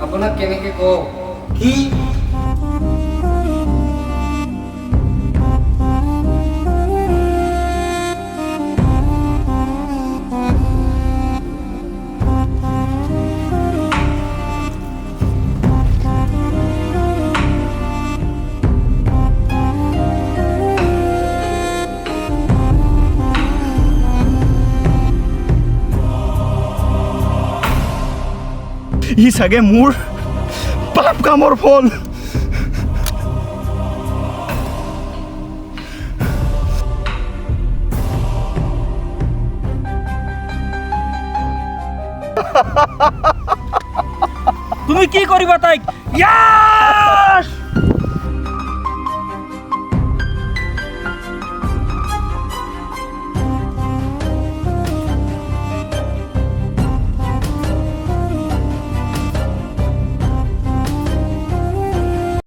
আপোনাক কেনেকে কওঁ কি ই চাগে মোৰ পাপ কামৰ ফল তুমি কি কৰিবা তাইক? ইয়াস!